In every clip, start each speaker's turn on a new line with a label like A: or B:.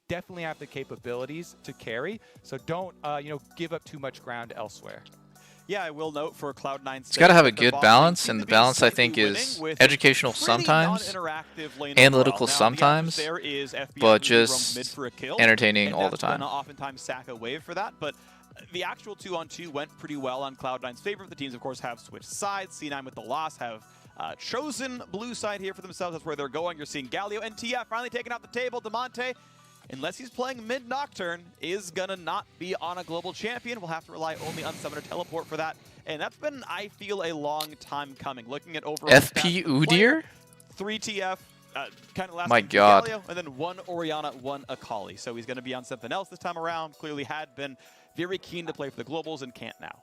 A: definitely have the capabilities to carry. So don't, give up too much ground elsewhere.
B: Yeah, I will note for Cloud9's
C: It's got to
B: sake
C: have a
B: that their
C: good
B: bot lane
C: balance,
B: seemed
C: and
B: to
C: the
B: be
C: balance I
B: slightly
C: think
B: winning
C: is
B: with a
C: educational
B: pretty
C: sometimes,
B: non-interactive lane
C: analytical
B: overall. Now, the average
C: sometimes,
B: there is FBI
C: but
B: really roams mid
C: just
B: for a kill,
C: entertaining
B: and
C: all the
B: that's
C: time.
B: gonna oftentimes sack a wave for that. But the actual 2-on-2 went pretty well on Cloud9's favor. The teams, of course, have switched sides. C9 with the loss have chosen blue side here for themselves. That's where they're going. You're seeing Galio and TF finally taking out the table. Demonte, unless he's playing mid Nocturne, is gonna not be on a global champion. We'll have to rely only on Summoner Teleport for that. And that's been, I feel, a long time coming. Looking at overall
C: FP Udyr?
B: 3 TF, kind of last
C: My
B: game for
C: God.
B: Galio, and then 1 Orianna, 1 Akali. So he's going to be on something else this time around. Clearly had been very keen to play for the Globals and can't now.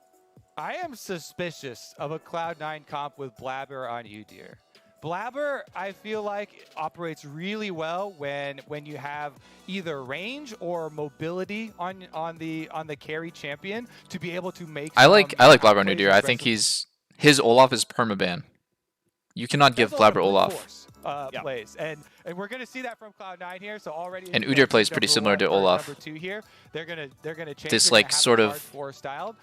A: I am suspicious of a Cloud9 comp with Blabber on Udyr. Blabber, I feel like, operates really well when you have either range or mobility on the carry champion to be able to make.
C: I like Blabber on
A: plays
C: Udyr. I think his Olaf is permaban. You cannot give Blabber Olaf.
A: Plays, and we're gonna see that from Cloud9 here. So already,
C: And Udyr plays pretty similar to Olaf.
A: Number 2 here, they're gonna change
C: this
A: they're
C: like
A: gonna have
C: sort
A: it
C: of
A: hardcore styled.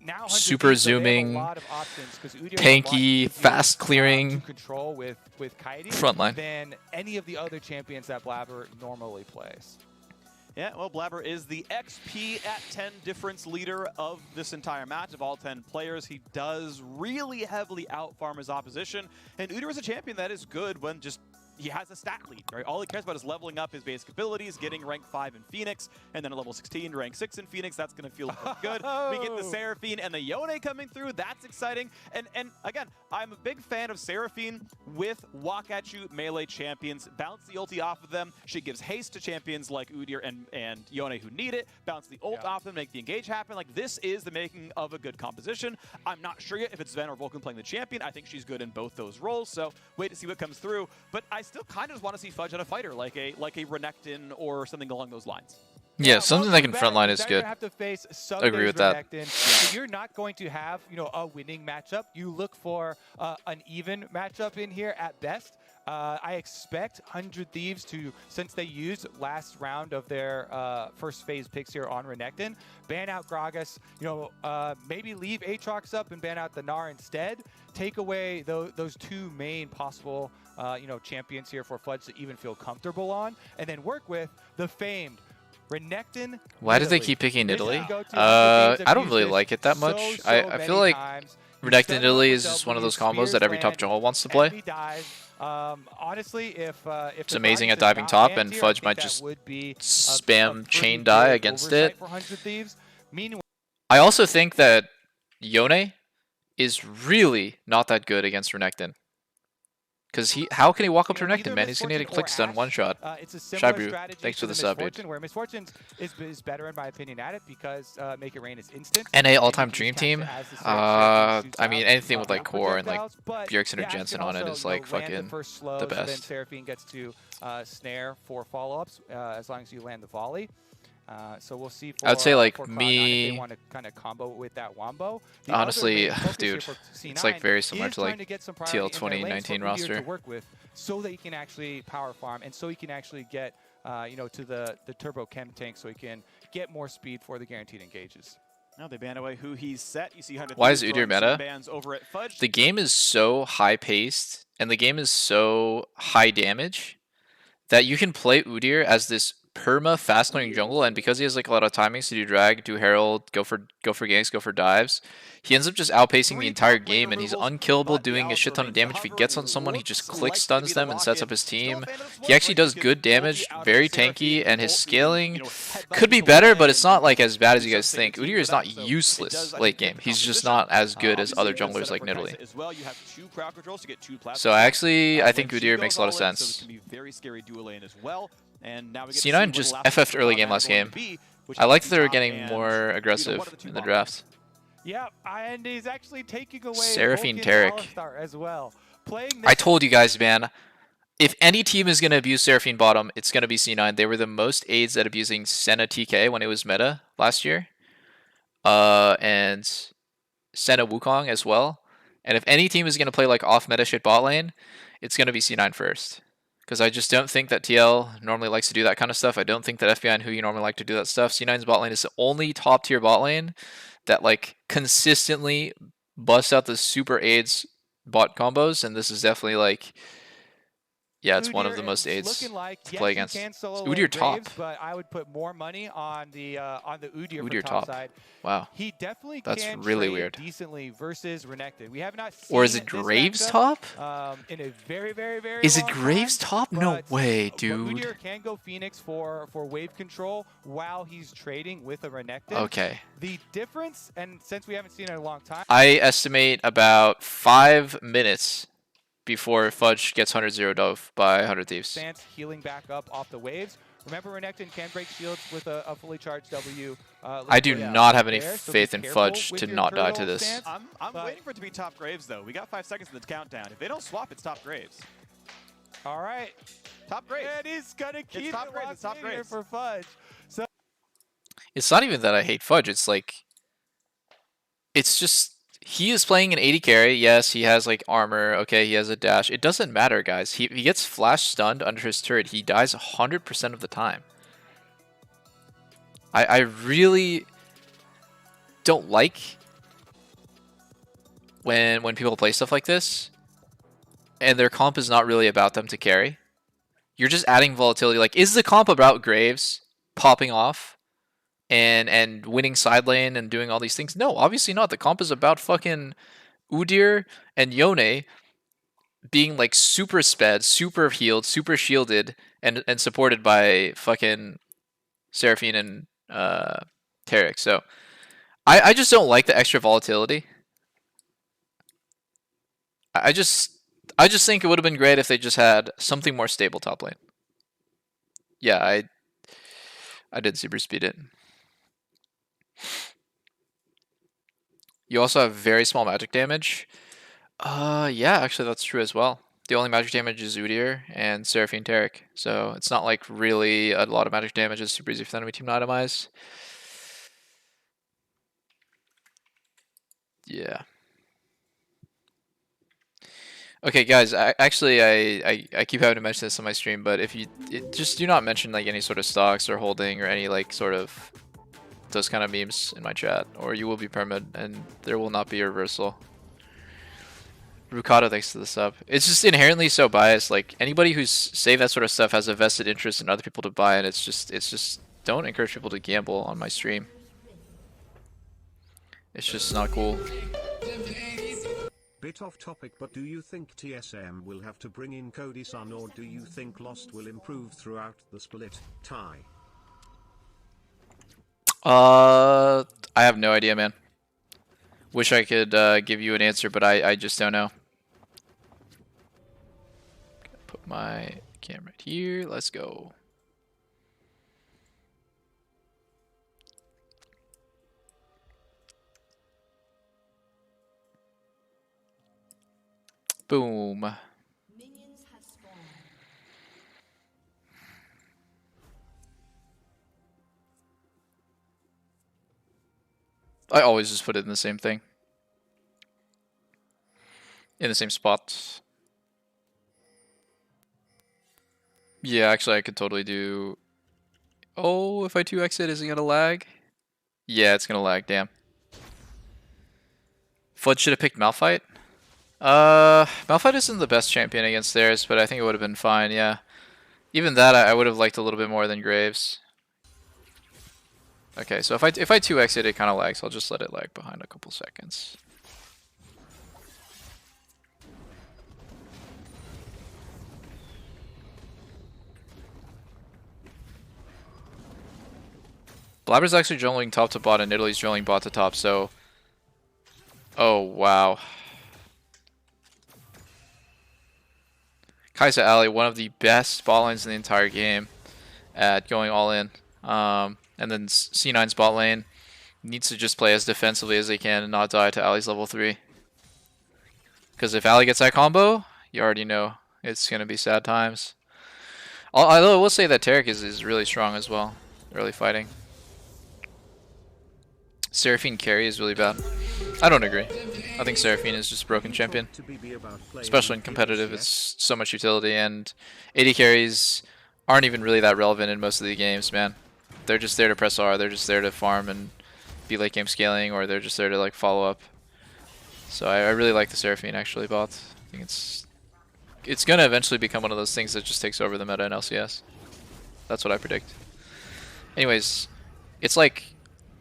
A: Now,
C: super zooming, tanky, fast clearing
A: control with
C: frontline
A: than any of the other champions that Blabber normally plays.
B: Yeah, well, Blabber is the XP at 10 difference leader of this entire match. Of all 10 players, he does really heavily outfarm his opposition. And Udyr is a champion that is good when just he has a stat lead, right? All he cares about is leveling up his basic abilities, getting rank 5 in Phoenix, and then at level 16 to rank 6 in Phoenix. That's going to feel good. We get the Seraphine and the Yone coming through. That's exciting. And again, I'm a big fan of Seraphine with walk-at-you melee champions. Bounce the ulti off of them. She gives haste to champions like Udyr and Yone who need it. Bounce the ult off them, make the engage happen. Like, this is the making of a good composition. I'm not sure yet if it's Sven or Vulcan playing the champion. I think she's good in both those roles, so wait to see what comes through. But I still kind of just want to see Fudge on a fighter, like a Renekton or something along those lines.
C: Yeah, something that can frontline is good.
A: Have to face
C: Agree with that.
A: So you're not going to have, a winning matchup. You look for an even matchup in here at best. I expect 100 Thieves to, since they used last round of their first phase picks here on Renekton, ban out Gragas, maybe leave Aatrox up and ban out the Gnar instead. Take away those two main possible, champions here for Fudge to even feel comfortable on, and then work with the famed Renekton.
C: Why did they keep picking Italy? I don't really like it that much. I feel like Renekton Italy is just one of those combos that every top jungle wants to play.
A: Honestly, if
C: it's amazing at diving top, and Fudge might just spam chain die against it. I also think that Yone is really not that good against Renekton. Because how can he walk up to Renekton, man? He's going to get a click stun one shot. Shabru, thanks for the sub, dude.
A: Where Misfortune is better, in my opinion, at it because Make It Rain is instant.
C: NA all-time dream team? I mean, anything with like Core and like Bjergsen or Jensen on it is like fucking the best.
A: Seraphine gets to snare for follow-ups as long as you land the volley. So we'll see.
C: I'd say like
A: me. They want to kind of combo with that wombo.
C: Honestly, dude, it's like very similar to like TL 2019 roster.
A: To work with, so that you can actually power farm, and so you can actually get, to the turbo chem tank, so you can get more speed for the guaranteed engages.
B: Now they ban away who he's set. You see
C: why is Udyr meta?
B: Bans over at Fudge.
C: The game is so high paced, and the game is so high damage that you can play Udyr as this perma fast clearing jungle, and because he has like a lot of timings to do drag, do herald, go for ganks, go for dives, he ends up just outpacing the entire game, and he's unkillable, doing a shit ton of damage. If he gets on someone, he just click stuns them and sets up his team. He actually does good damage, very tanky, and his scaling could be better, but it's not like as bad as you guys think. Udyr is not useless late game. He's just not as good as other junglers like Nidalee. So I think Udyr makes a lot of sense. C9 just FF'd early game last game. I like that they were getting more aggressive in the draft.
A: Yeah, and he's actually taking away
C: Seraphine Taric
A: as well.
C: I told you guys, man, if any team is going to abuse Seraphine bottom, it's going to be C9. They were the most aids at abusing Senna TK when it was meta last year. And Senna Wukong as well. And if any team is going to play like off meta shit bot lane, it's going to be C9 first. because I just don't think that TL normally likes to do that kind of stuff. I don't think that FBI and Huyi normally like to do that stuff. C9's bot lane is the only top tier bot lane that like consistently busts out the super AIDS bot combos, and this is definitely like, yeah, it's one of the most aids
A: like,
C: to play against.
A: Can solo
C: Udyr top.
A: Graves, but I would put more money on the Udyr for
C: top
A: side.
C: Wow.
A: He definitely
C: That's
A: can
C: really
A: trade
C: weird.
A: Decently versus Renekton. We have not seen
C: Or is it
A: this
C: Graves
A: matchup,
C: top?
A: In a very
C: Is it
A: long
C: Graves
A: time,
C: top? No way,
A: but
C: dude.
A: Udyr can go Phoenix for wave control while he's trading with a Renekton.
C: Okay.
A: The difference, and since we haven't seen it in a long time,
C: I estimate about 5 minutes before Fudge gets 100-0 dove by 100 Thieves.
A: Stance healing back up off the waves. Remember, Renekton can break shields with a fully charged W.
C: I do not have any faith in Fudge to not die to this.
A: Stance,
B: I'm waiting for it to be top Graves, though. We got 5 seconds in the countdown. If they don't swap, it's top Graves.
A: All right.
B: Top Graves.
A: And he's going to keep
B: top
A: it
B: Graves.
A: locked
B: It's top
A: in here
B: Graves.
A: for Fudge. So
C: It's not even that I hate Fudge. It's like, it's just, he is playing an 80 carry. Yes, he has like armor. Okay, he has a dash. It doesn't matter, guys. He gets flash stunned under his turret. He dies 100% of the time. I really don't like when people play stuff like this and their comp is not really about them to carry. You're just adding volatility. Like, is the comp about Graves popping off and winning side lane and doing all these things? No, obviously not. The comp is about fucking Udyr and Yone being like super sped, super healed, super shielded, and supported by fucking Seraphine and Taric. So I just don't like the extra volatility. I just think it would have been great if they just had something more stable top lane. Yeah, I did super speed it. You also have very small magic damage. Yeah, actually that's true as well. The only magic damage is Udyr and Seraphine Taric. So it's not like really a lot of magic damage. It's super easy for the enemy team to itemize. Yeah. Okay, guys. I keep having to mention this on my stream, but if you just do not mention like any sort of stocks or holding or any like sort of those kind of memes in my chat, or you will be permanent and there will not be a reversal. Rukato, thanks to the sub. It's just inherently so biased. Like, anybody who's saying that sort of stuff has a vested interest in other people to buy, and it's just don't encourage people to gamble on my stream. It's just not cool.
D: Bit off topic, but do you think TSM will have to bring in Cody Sun, or do you think Lost will improve throughout the split? Tie.
C: I have no idea, man. Wish I could give you an answer, but I just don't know. Put my camera right here. Let's go. Boom.
E: Minions have spawned.
C: I always just put it in the same thing. In the same spot. Yeah, actually I could totally do... Oh, if I 2x it, is it gonna lag? Yeah, it's gonna lag, damn. Fudge should have picked Malphite. Malphite isn't the best champion against theirs, but I think it would have been fine, yeah. Even that I would have liked a little bit more than Graves. Okay, so if I 2x it, it kind of lags. I'll just let it lag behind a couple seconds. Blabber's actually jungling top to bot and Italy's jungling bot to top, so... Oh, wow. Kai'Sa Ali, one of the best bot lanes in the entire game at going all in. And then C9's bot lane needs to just play as defensively as they can and not die to Ali's level 3. Because if Ali gets that combo, you already know it's going to be sad times. Although I will say that Taric is really strong as well, early fighting. Seraphine carry is really bad. I don't agree. I think Seraphine is just a broken champion.
D: Talk to BB about playing
C: Especially in
D: heroes
C: competitive,
D: yet?
C: it's so much utility, and AD carries aren't even really that relevant in most of the games, man. They're just there to press R, they're just there to farm and be late game scaling, or they're just there to like follow up. So I really like the Seraphine actually bot. I think it's gonna eventually become one of those things that just takes over the meta in LCS. That's what I predict. Anyways, it's like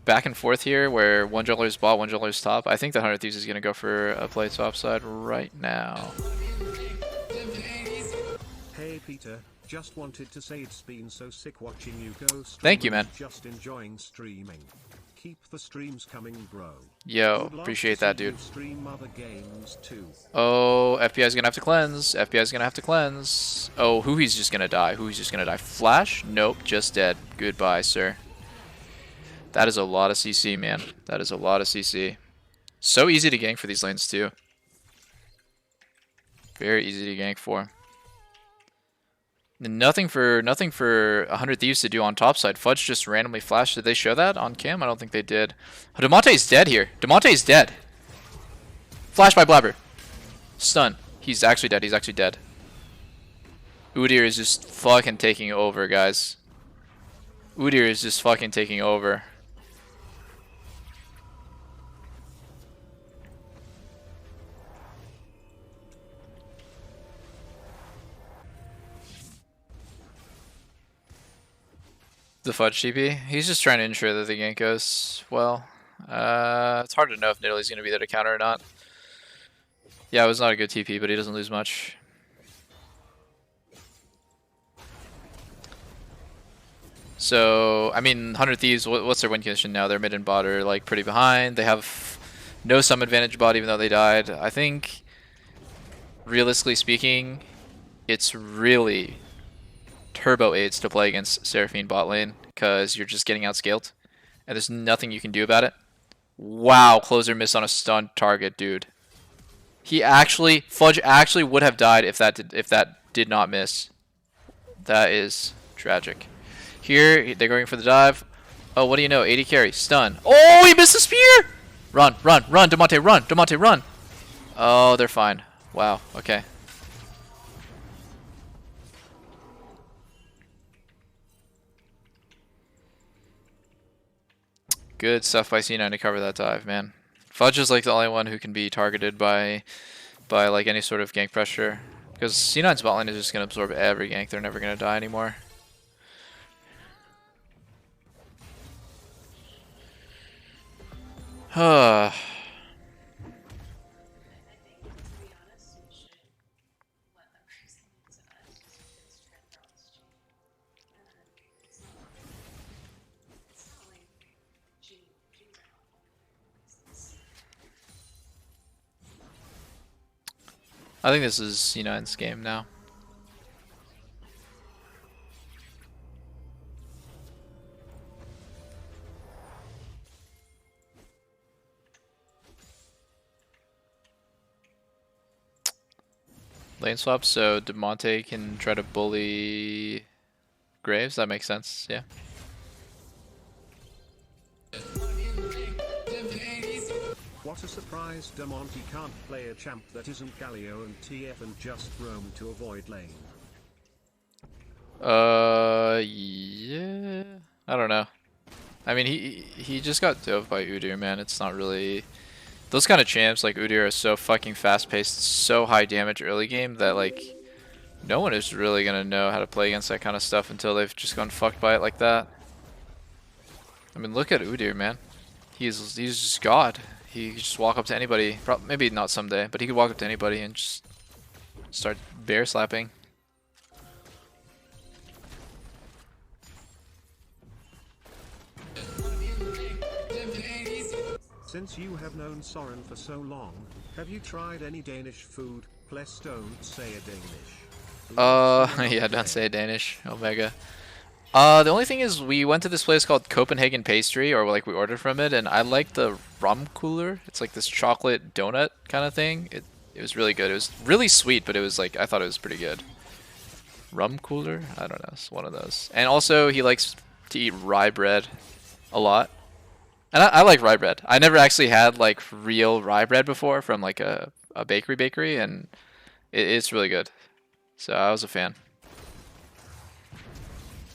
C: back and forth here where one jungler's bot, one jungler's top. I think that 100 Thieves is gonna go for a play top side right now.
D: Hey Peter, just wanted to say it's been so sick watching you go stream.
C: Thank you, man.
D: Just enjoying streaming. Keep the streams coming, bro.
C: Yo,
D: Would love
C: appreciate
D: to
C: that,
D: see you
C: dude.
D: stream other games too.
C: Oh, FPI's gonna have to cleanse. FPI's gonna have to cleanse. Oh, Huhi's just gonna die. Huhi's just gonna die. Flash? Nope, just dead. Goodbye, sir. That is a lot of CC, man. That is a lot of CC. So easy to gank for these lanes, too. Very easy to gank for. And nothing for 100 Thieves to do on top side. Fudge just randomly flashed. Did they show that on cam? I don't think they did. Oh, Demonte's dead here. Demonte's dead. Flash by Blabber. Stun. He's actually dead. He's actually dead. Udyr is just fucking taking over, guys. Udyr is just fucking taking over. The Fudge TP. He's just trying to ensure that the gank goes well. It's hard to know if Nidalee's going to be there to counter or not. Yeah, it was not a good TP, but he doesn't lose much. So, I mean, 100 Thieves, what's their win condition now? Their mid and bot are like pretty behind. They have no sum advantage bot even though they died. I think, realistically speaking, it's really turbo aids to play against Seraphine bot lane because you're just getting outscaled and there's nothing you can do about it. Wow, closer miss on a stunned target, dude. Fudge actually would have died if that did not miss. That is tragic. Here they're going for the dive. Oh, what do you know? 80 carry, stun. Oh, he missed the spear. Run, run, run, Demonte, run, Demonte, run. Oh, they're fine. Wow. Okay. Good stuff by C9 to cover that dive, man. Fudge is like the only one who can be targeted by like any sort of gank pressure. Because C9's bot lane is just going to absorb every gank. They're never going to die anymore. I think this is C9's game now. Lane swap, so Demonte can try to bully Graves. That makes sense, yeah.
D: What a surprise, Demonte can't play a champ that isn't Galio and TF and just roam to avoid lane.
C: Yeah. I don't know. I mean, he just got dove by Udyr, man. It's not really... Those kind of champs like Udyr are so fucking fast-paced, so high damage early game that, like, no one is really gonna know how to play against that kind of stuff until they've just gone fucked by it like that. I mean, look at Udyr, man. He's just God. He could just walk up to anybody. Maybe not someday, but he could walk up to anybody and just start bear slapping.
D: Since you have known Soren for so long, have you tried any Danish food? Please don't say a Danish.
C: Yeah, don't say Danish, Omega. The only thing is we went to this place called Copenhagen Pastry, or like we ordered from it, and I like the rum cooler. It's like this chocolate donut kind of thing. It was really good. It was really sweet, but it was like, I thought it was pretty good. Rum cooler? I don't know, it's one of those. And also he likes to eat rye bread a lot. And I like rye bread. I never actually had like real rye bread before from like a bakery, and it's really good. So I was a fan.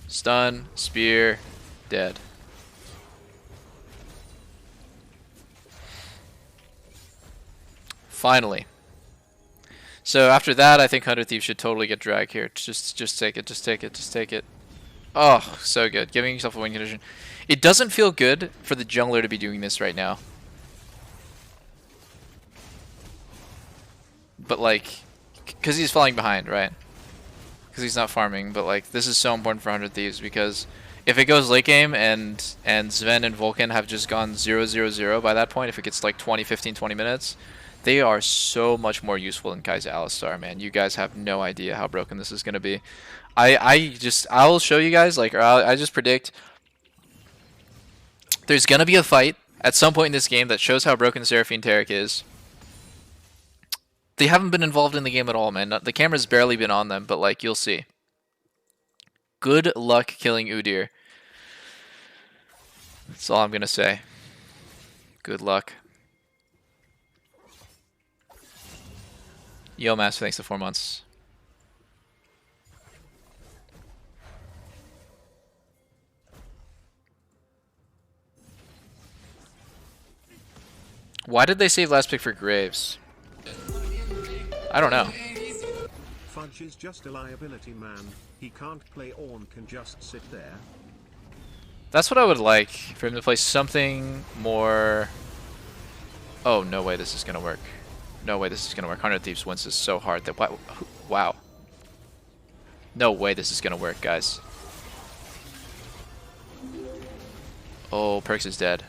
C: Stun, spear, dead. Finally. So after that, I think 100 Thieves should totally get drag here. Just take it, just take it, just take it. Oh, so good. Giving yourself a win condition. It doesn't feel good for the jungler to be doing this right now. But like, because he's falling behind, right? Because he's not farming, but like, this is so important for 100 Thieves because if it goes late game and Sven and Vulcan have just gone 0-0-0 by that point, if it gets like 20, 15, 20 minutes, they are so much more useful than Kaiser Alistar, man. You guys have no idea how broken this is going to be. I'll show you guys, like, or I just predict there's going to be a fight at some point in this game that shows how broken Seraphine Taric is. They haven't been involved in the game at all, man. The camera's barely been on them, but like, you'll see. Good luck killing Udyr. That's all I'm going to say. Good luck. Yo, Master, thanks for 4 months. Why did they save last pick for Graves? I don't know.
D: Fudge is just a liability, man. He can't play Ornn, can just sit there.
C: That's what I would like, for him to play something more... Oh, no way this is going to work. No way this is going to work. 100 Thieves wins this so hard that... Wow. No way this is going to work, guys. Oh, Perks is dead.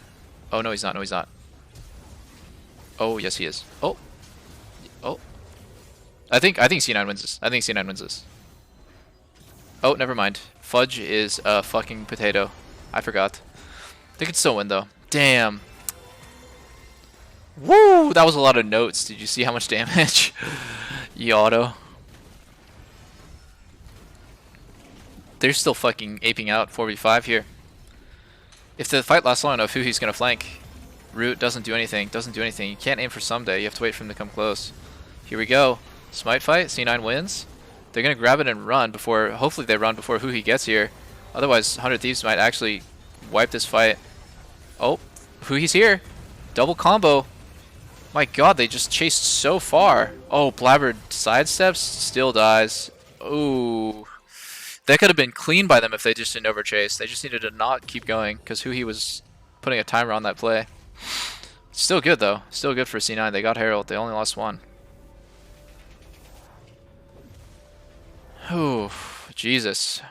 C: Oh, no, he's not. No, he's not. Oh, yes, he is. Oh. Oh. I think C9 wins this. I think C9 wins this. Oh, never mind. Fudge is a fucking potato. I forgot. They could still win, though. Damn. Woo! That was a lot of notes. Did you see how much damage? Auto. They're still fucking aping out 4v5 here. If the fight lasts long enough, Huhi's gonna flank. Root doesn't do anything. Doesn't do anything. You can't aim for someday. You have to wait for him to come close. Here we go. Smite fight. C9 wins. They're gonna grab it and run before. Hopefully they run before Huhi gets here. Otherwise, 100 Thieves might actually wipe this fight. Oh, Huhi's here. Double combo. My god, they just chased so far. Oh, Blabber sidesteps, still dies. Ooh. That could have been clean by them if they just didn't overchase. They just needed to not keep going because Huhi was putting a timer on that play. Still good, though. Still good for C9. They got Herald. They only lost one. Oh, Jesus.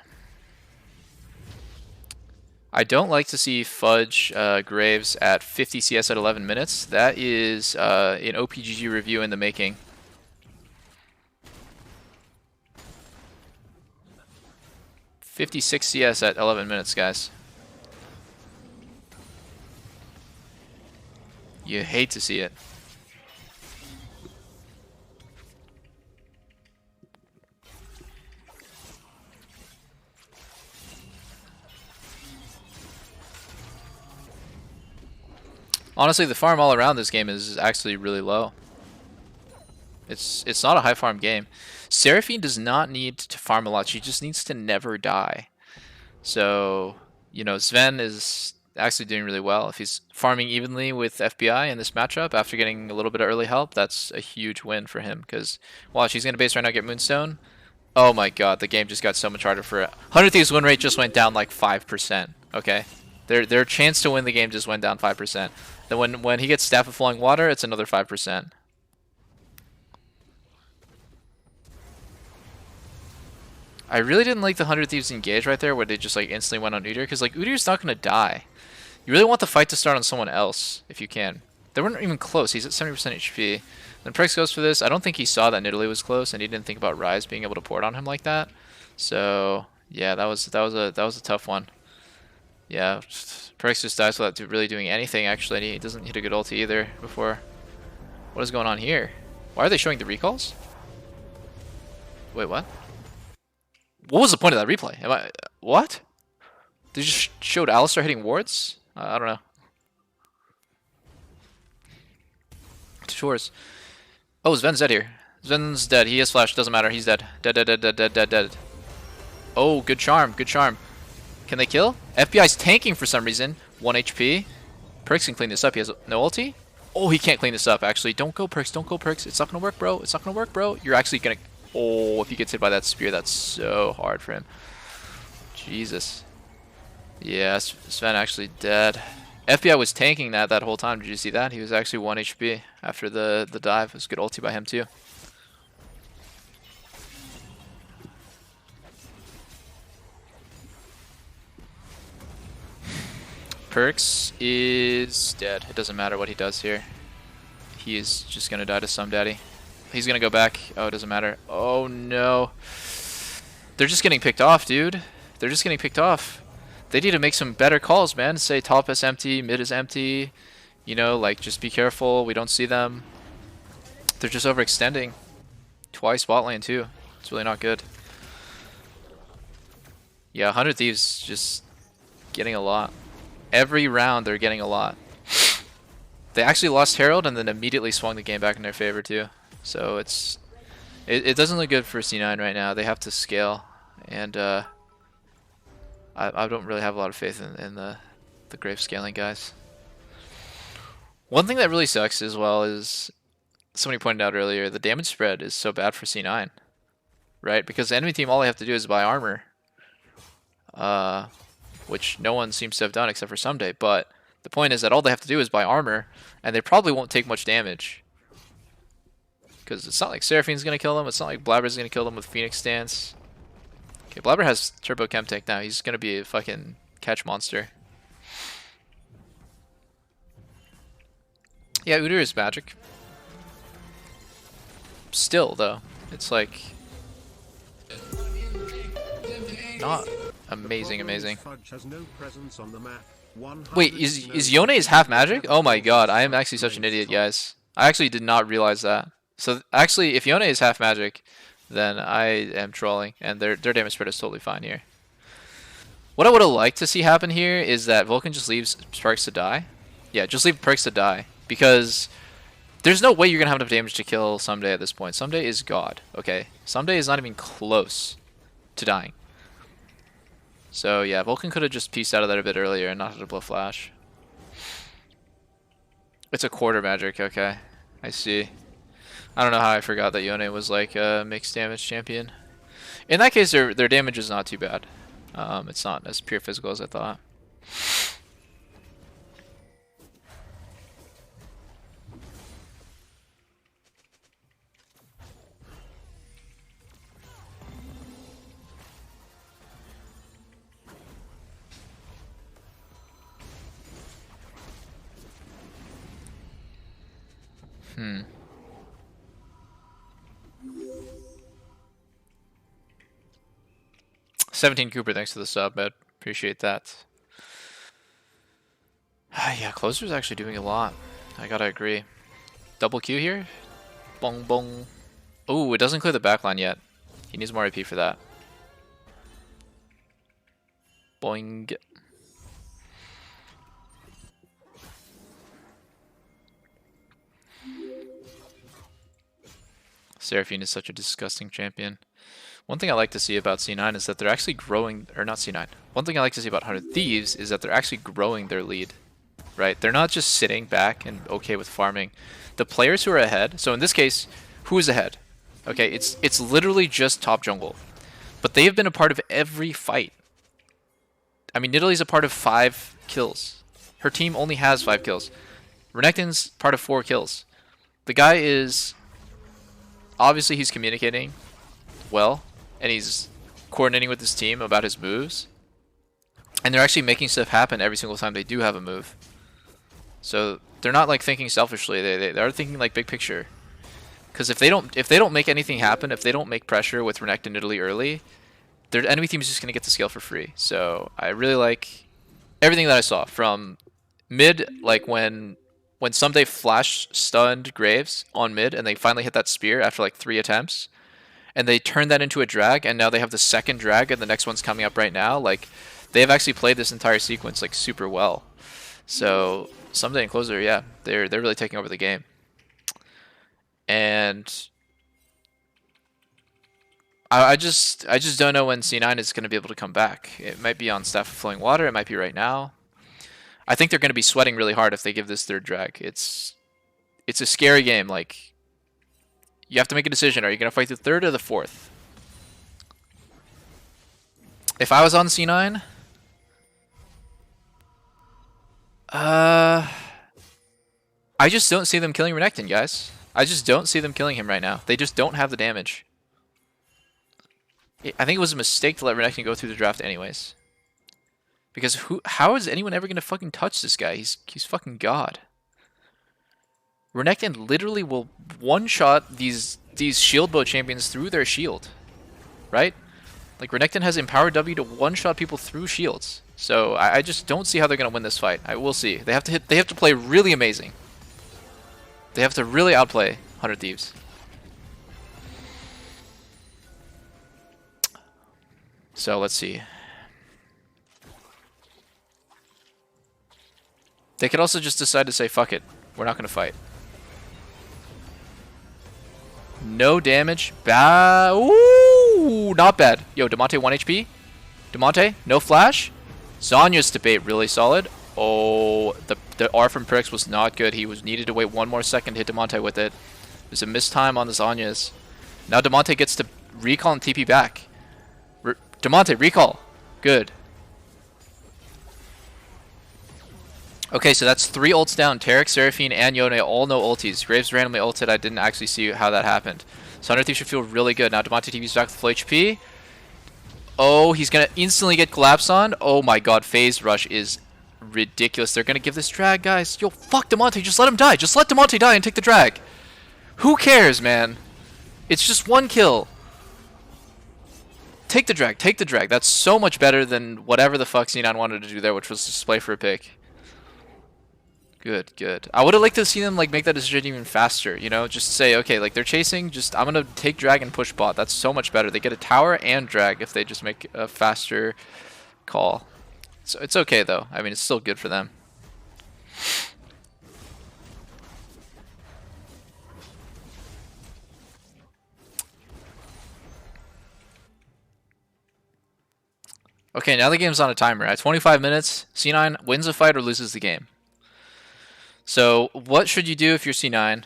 C: I don't like to see Fudge Graves at 50 CS at 11 minutes. That is an OPGG review in the making. $56 CS at 11 minutes, guys. You hate to see it. Honestly, the farm all around this game is actually really low. It's not a high farm game. Seraphine does not need to farm a lot. She just needs to never die. So, you know, Sven is actually doing really well. If he's farming evenly with FBI in this matchup after getting a little bit of early help, that's a huge win for him. Because, watch, he's going to base right now, get Moonstone. Oh my god, the game just got so much harder for it. 100 Thieves win rate just went down like 5%, okay? Their chance to win the game just went down 5%. Then when he gets Staff of Flowing Water, it's another 5%. I really didn't like the 100 Thieves engage right there where they just like instantly went on Udyr, because like Udyr's not going to die. You really want the fight to start on someone else if you can. They weren't even close. He's at 70% HP. Then Prex goes for this. I don't think he saw that Nidalee was close, and he didn't think about Ryze being able to port on him like that. So yeah, that was a tough one. Yeah, Prex just dies without really doing anything. Actually, he doesn't hit a good ulti either before. What is going on here? Why are they showing the recalls? Wait, what? What was the point of that replay? What? They just showed Alistar hitting wards? I don't know. Tours. Oh, Sven's dead here. Sven's dead. He has flash. Doesn't matter. He's dead. Dead, dead, dead, dead, dead, dead, dead. Oh, good charm. Good charm. Can they kill? FBI's tanking for some reason. 1 HP. Perks can clean this up. He has no ulti. Oh, he can't clean this up, actually. Don't go, Perks. Don't go, Perks. It's not going to work, bro. It's not going to work, bro. You're actually going to... Oh, if he gets hit by that spear, that's so hard for him. Jesus. Yeah, Sven actually dead. FBI was tanking that whole time. Did you see that? He was actually 1 HP after the dive. It was a good ulti by him, too. Perks is dead. It doesn't matter what he does here. He is just going to die to some daddy. He's going to go back. Oh, it doesn't matter. Oh, no. They're just getting picked off, dude. They're just getting picked off. They need to make some better calls, man. Say top is empty, mid is empty. You know, like, just be careful. We don't see them. They're just overextending. Twice bot lane, too. It's really not good. Yeah, 100 Thieves just getting a lot. Every round, they're getting a lot. They actually lost Herald and then immediately swung the game back in their favor, too. So it doesn't look good for C9 right now. They have to scale. And I don't really have a lot of faith in the Grave scaling guys. One thing that really sucks as well is, somebody pointed out earlier, the damage spread is so bad for C9. Right? Because the enemy team, all they have to do is buy armor. Which no one seems to have done except for Someday. But the point is that all they have to do is buy armor, and they probably won't take much damage. Because it's not like Seraphine's going to kill them. It's not like Blabber's going to kill them with Phoenix Stance. Okay, Blabber has Turbo Chem Tank now. He's going to be a fucking catch monster. Yeah, Udyr is magic. Still, though, it's like... not amazing. Wait, is Yone's half magic? Oh my god, I am actually such an idiot, guys. I actually did not realize that. So actually, if Yone is half magic, then I am trolling, and their damage spread is totally fine here. What I would have liked to see happen here is that Vulcan just leaves Perks to die. Yeah, just leave Perks to die, because there's no way you're gonna have enough damage to kill Someday at this point. Someday is god, okay? Someday is not even close to dying. So yeah, Vulcan could have just pieced out of that a bit earlier and not had to blow flash. It's a quarter magic, okay. I see. I don't know how I forgot that Yone was like a mixed damage champion. In that case, their damage is not too bad. It's not as pure physical as I thought. Hmm. $17 Cooper, thanks for the sub, man. Appreciate that. Yeah, Closer's actually doing a lot. I gotta agree. Double Q here. Bong bong. Ooh, it doesn't clear the backline yet. He needs more AP for that. Boing. Seraphine is such a disgusting champion. One thing I like to see about C9 is that they're actually growing, or not C9. One thing I like to see about 100 Thieves is that they're actually growing their lead, right? They're not just sitting back and okay with farming. The players who are ahead, so in this case, who is ahead? Okay, it's literally just top jungle. But they have been a part of every fight. I mean, Nidalee's a part of 5 kills. Her team only has 5 kills. Renekton's part of 4 kills. The guy is... obviously he's communicating well, and he's coordinating with his team about his moves. And they're actually making stuff happen every single time they do have a move. So they're not like thinking selfishly, they are thinking like big picture. Because if they don't make anything happen, if they don't make pressure with Renekton and Nidalee early, their enemy team is just gonna get the scale for free. So I really like everything that I saw from mid, like when Someday flash stunned Graves on mid and they finally hit that spear after like 3 attempts, and they turned that into a drag, and now they have the second drag and the next one's coming up right now. Like, they have actually played this entire sequence like super well. So Someday and Closer, yeah, they're really taking over the game. And I just don't know when C9 is going to be able to come back. It might be on Staff of Flowing Water. It might be right now. I think they're going to be sweating really hard if they give this third drag. It's a scary game. Like, you have to make a decision. Are you going to fight the third or the fourth? If I was on C9, I just don't see them killing Renekton, guys. I just don't see them killing him right now. They just don't have the damage. I think it was a mistake to let Renekton go through the draft anyways. Because how is anyone ever going to fucking touch this guy? He's fucking God. Renekton literally will one-shot these shield bow champions through their shield. Right? Like, Renekton has Empower W to one-shot people through shields. So I just don't see how they're going to win this fight. I will see. They have to play really amazing. They have to really outplay 100 Thieves. So let's see. They could also just decide to say, fuck it, we're not going to fight. No damage. Ooh, not bad. Yo, Damonte 1 HP. Damonte, no flash. Zhonya's debate really solid. Oh, the R from Perix was not good. He needed to wait one more second to hit Damonte with it. There's a missed time on the Zhonya's. Now Damonte gets to recall and TP back. Damonte, recall. Good. Okay, so that's 3 ults down. Taric, Seraphine, and Yone all no ultis. Graves randomly ulted. I didn't actually see how that happened. So 100 Thieves should feel really good. Now Damonte TV's back with full HP. Oh, he's going to instantly get collapsed on. Oh my god, Phase Rush is ridiculous. They're going to give this drag, guys. Yo, fuck Damonte. Just let him die. Just let Damonte die and take the drag. Who cares, man? It's just 1 kill. Take the drag. Take the drag. That's so much better than whatever the fuck C9 wanted to do there, which was display for a pick. Good, good. I would have liked to see them like make that decision even faster, you know? Just say, okay, like they're chasing, just I'm going to take drag and push bot. That's so much better. They get a tower and drag if they just make a faster call. So it's okay though. I mean, it's still good for them. Okay, now the game's on a timer. At 25 minutes, C9 wins a fight or loses the game. So what should you do if you're C9?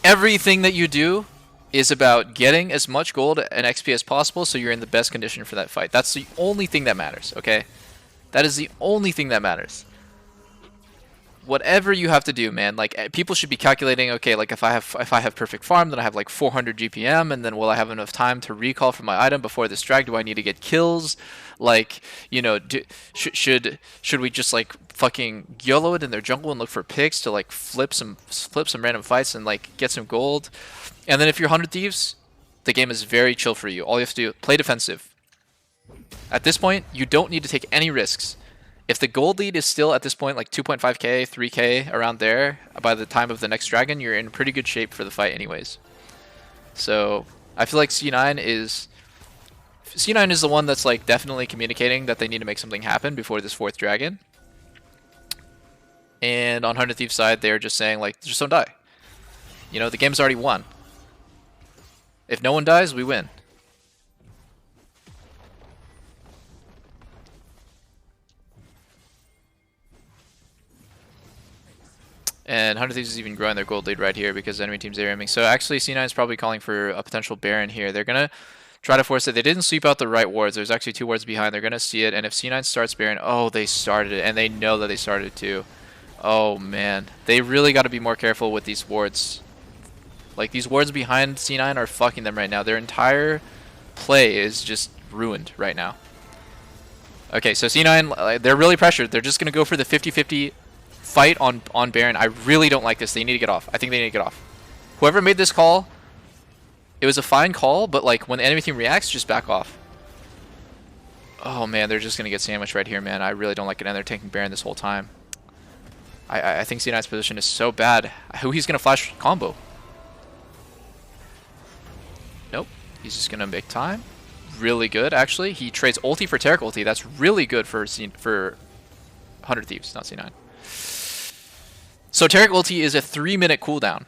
C: Everything that you do is about getting as much gold and XP as possible so you're in the best condition for that fight. That's the only thing that matters, okay? That is the only thing that matters. Whatever you have to do, man, like people should be calculating, okay, like if I have perfect farm, then I have like 400 GPM, and then will I have enough time to recall for my item before this drag? Do I need to get kills? Like, you know, should we just like fucking YOLO it in their jungle and look for picks to like flip some random fights and like get some gold? And then if you're 100 Thieves, the game is very chill for you. All you have to do, play defensive. At this point, you don't need to take any risks. If the gold lead is still at this point like 2.5k, 3k, around there, by the time of the next dragon, you're in pretty good shape for the fight anyways. So I feel like C9 is the one that's like definitely communicating that they need to make something happen before this 4th dragon. And on 100 Thieves' side, they're just saying like, just don't die. You know, the game's already won. If no one dies, we win. And 100 Thieves is even growing their gold lead right here because enemy team's ARMing. So actually C9 is probably calling for a potential Baron here. They're going to try to force it. They didn't sweep out the right wards. There's actually 2 wards behind. They're going to see it. And if C9 starts Baron, oh, they started it. And they know that they started it too. Oh, man. They really got to be more careful with these wards. Like, these wards behind C9 are fucking them right now. Their entire play is just ruined right now. Okay, so C9, they're really pressured. They're just going to go for the 50-50 fight on Baron. I really don't like this. They need to get off. I think they need to get off. Whoever made this call, it was a fine call, but like when the enemy team reacts, just back off. Oh man, they're just gonna get sandwiched right here, man. I really don't like it, and they're taking Baron this whole time. I think C9's position is so bad. Who he's gonna flash combo? Nope. He's just gonna make time. Really good, actually. He trades ulti for Taric ulti. That's really good for 100 Thieves, not C9. So Taric ulti is a 3-minute cooldown.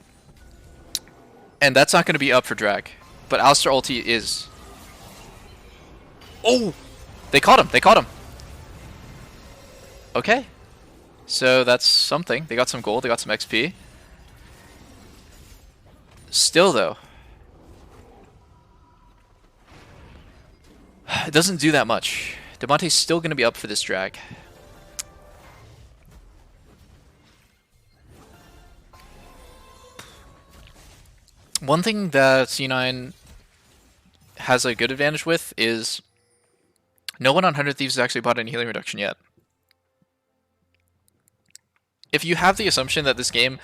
C: And that's not going to be up for drag. But Alistar ulti is. Oh! They caught him. They caught him. Okay. So that's something. They got some gold. They got some XP. Still, though. It doesn't do that much. Damonte's still going to be up for this drag. One thing that C9 has a good advantage with is no one on 100 Thieves has actually bought any healing reduction yet. If you have the assumption that this game,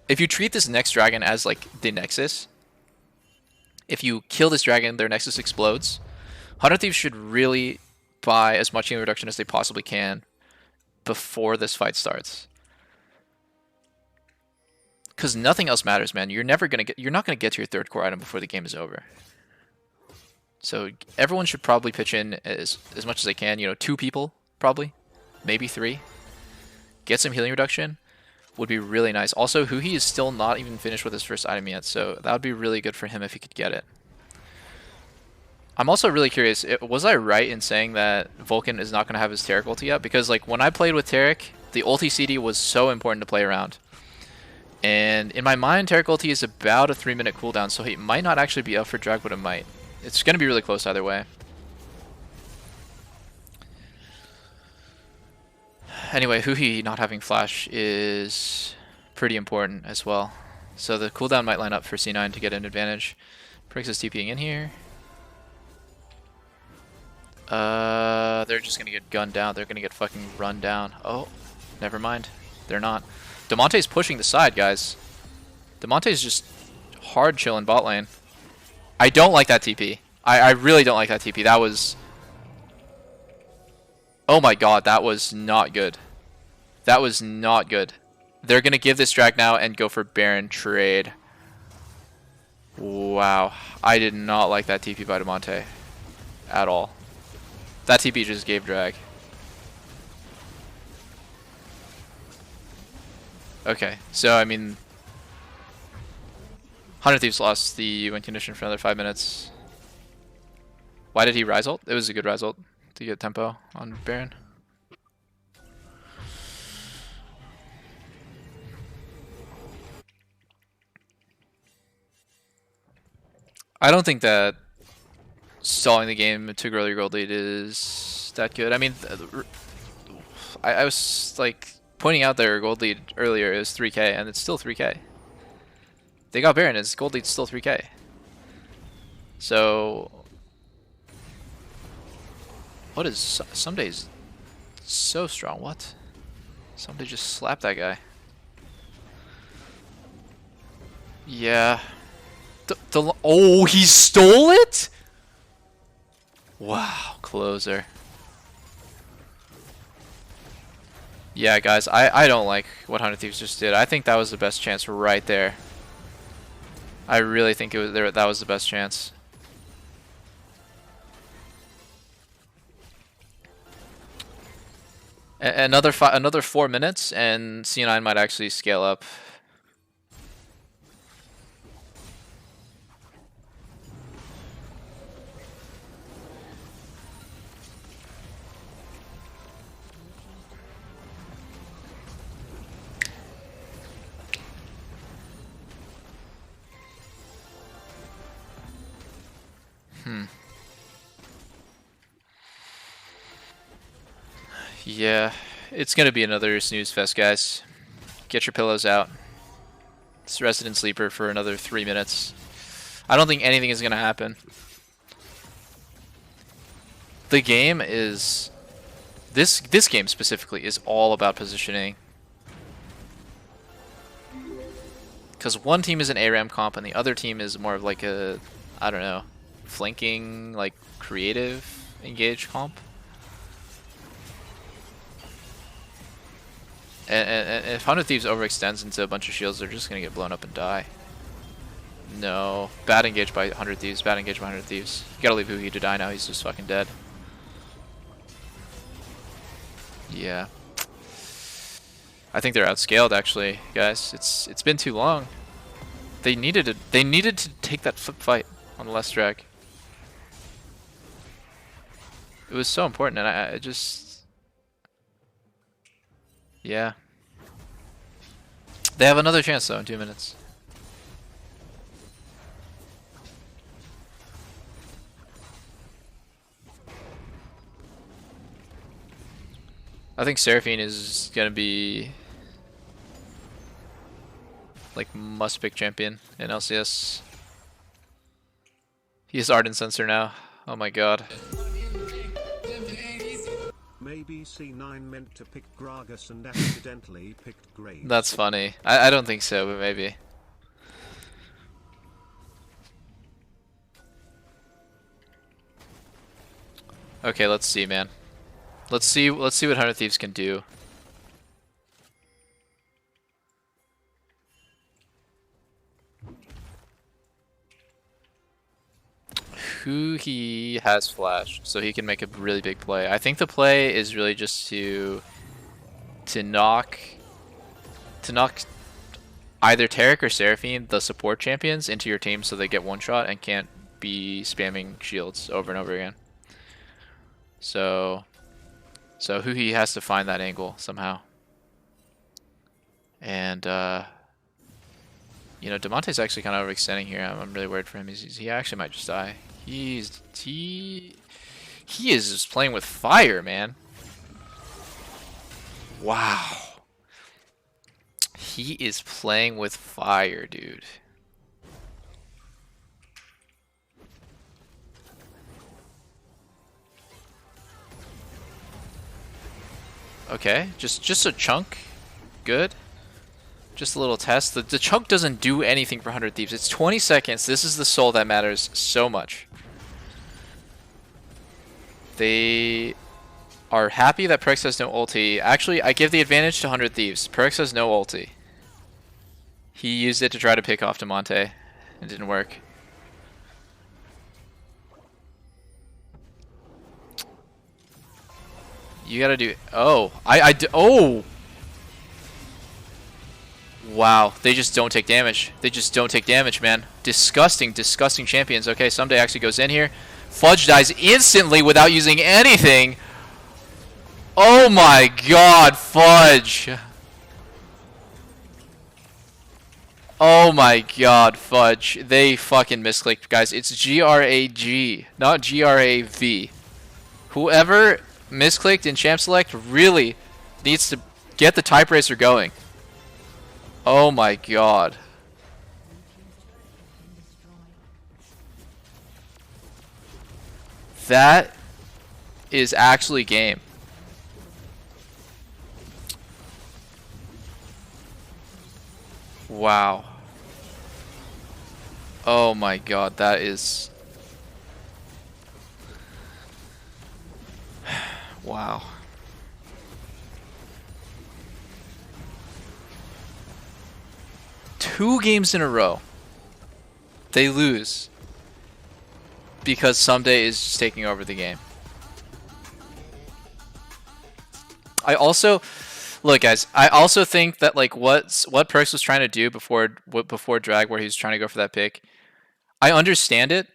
C: if you treat this next dragon as like the Nexus, if you kill this dragon, their Nexus explodes, 100 Thieves should really buy as much healing reduction as they possibly can before this fight starts. Because nothing else matters, man. You're not gonna get to your third core item before the game is over. So everyone should probably pitch in as much as they can. You know, 2 people probably, maybe 3. Get some healing reduction would be really nice. Also, Huhi is still not even finished with his first item yet, so that would be really good for him if he could get it. I'm also really curious, was I right in saying that Vulcan is not going to have his Taric ulti yet? Because like when I played with Taric, the ulti CD was so important to play around. And in my mind, Taric ulti is about a 3-minute cooldown, so he might not actually be up for drag, but it might. It's going to be really close either way. Anyway, Huhi not having flash is pretty important as well. So the cooldown might line up for C9 to get an advantage. Prix is TPing in here. They're just gonna get gunned down. They're gonna get fucking run down. Oh, never mind. They're not. Damonte's pushing the side, guys. Damonte's just hard chilling bot lane. I don't like that TP. I really don't like that TP. That was... Oh my god, that was not good. That was not good. They're gonna give this drag now and go for Baron trade. Wow. I did not like that TP by Damonte. At all. That TP just gave drag. Okay, so I mean... 100 Thieves lost the win condition for another 5 minutes. Why did he rise ult? It was a good rise ult to get tempo on Baron. I don't think that stalling the game to grow your gold lead is that good. I mean, I was like pointing out their gold lead earlier is 3k, and it's still 3k. They got Baron, his gold lead's still 3k. So, what is Someday's so strong? What? Someday just slapped that guy. Yeah. Oh, he stole it? Wow, closer. Yeah, guys, I don't like what 100 Thieves just did. I think that was the best chance right there. I really think it was that was the best chance. Another 4 minutes, and C9 might actually scale up. Yeah, it's gonna be another snooze fest, guys. Get your pillows out. It's Resident Sleeper for another 3 minutes. I don't think anything is gonna happen. The game is... This game specifically is all about positioning. Because one team is an ARAM comp and the other team is more of like a, I don't know, flanking, like creative engage comp. And if 100 Thieves overextends into a bunch of shields, they're just going to get blown up and die. No. Bad engage by 100 Thieves. Bad engage by 100 Thieves. You gotta leave Huhi to die now. He's just fucking dead. Yeah. I think they're outscaled, actually, guys. It's been too long. They needed to take that flip fight on the last drag. It was so important, and I just... Yeah. They have another chance, though, in 2 minutes. I think Seraphine is gonna be like must-pick champion in LCS. He's Ardent Sensor now. Oh my god.
D: Maybe C9 meant to pick Gragas and accidentally picked Graves.
C: That's funny. I don't think so, but maybe. Okay, let's see, man. Let's see what 100 Thieves can do. He has flash, so he can make a really big play. I think the play is really just to knock either Taric or Seraphine, the support champions, into your team so they get one shot and can't be spamming shields over and over again. So Huhi has to find that angle somehow. And you know, Demonte's actually kind of overextending here. I'm really worried for him. He actually might just die. He is just playing with fire, man. Wow. He is playing with fire, dude. Okay, just a chunk. Good. Just a little test. The chunk doesn't do anything for 100 Thieves. It's 20 seconds. This is the soul that matters so much. They are happy that Perix has no ulti. Actually, I give the advantage to 100 Thieves. Perix has no ulti. He used it to try to pick off Demonte. It didn't work. You gotta do... Oh. Oh! Wow. They just don't take damage. They just don't take damage, man. Disgusting, disgusting champions. Okay, Someday actually goes in here. Fudge dies instantly without using anything. Oh my god, Fudge. Oh my god, Fudge. They fucking misclicked, guys. It's G-R-A-G, not G-R-A-V. Whoever misclicked in Champ Select really needs to get the type racer going. Oh my god. That is actually game. Wow. Oh my god, that is... Wow. Two games in a row, they lose because Someday is just taking over the game. I also, look guys, I also think that like what Perix was trying to do before drag, where he was trying to go for that pick, I understand it,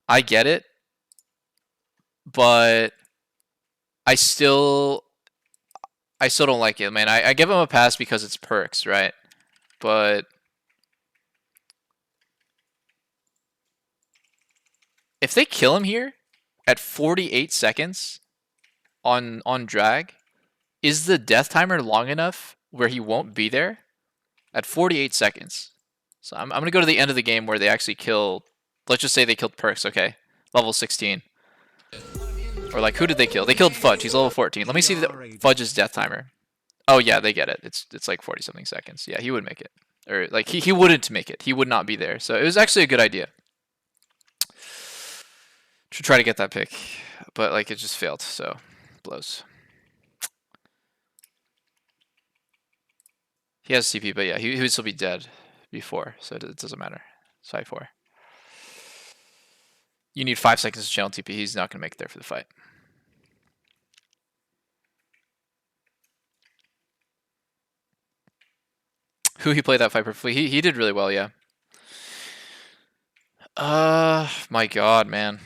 C: I get it, but I still don't like it, man. I give him a pass because it's Perix, right? But if they kill him here at 48 seconds on drag, is the death timer long enough where he won't be there? At 48 seconds. So I'm going to go to the end of the game where they actually kill, let's just say they killed Perix, okay? Level 16. Or like, who did they kill? They killed Fudge, he's level 14. Let me see the Fudge's death timer. Oh yeah, they get it. It's like 40 something seconds. Yeah, he would make it. Or like, he wouldn't make it. He would not be there. So it was actually a good idea to try to get that pick, but like it just failed, so blows. He has CP, but yeah, he would still be dead before, so it doesn't matter. It's 5-4. You need 5 seconds to channel TP. He's not going to make it there for the fight. Who he played that fight perfectly. He did really well, yeah. My God, man.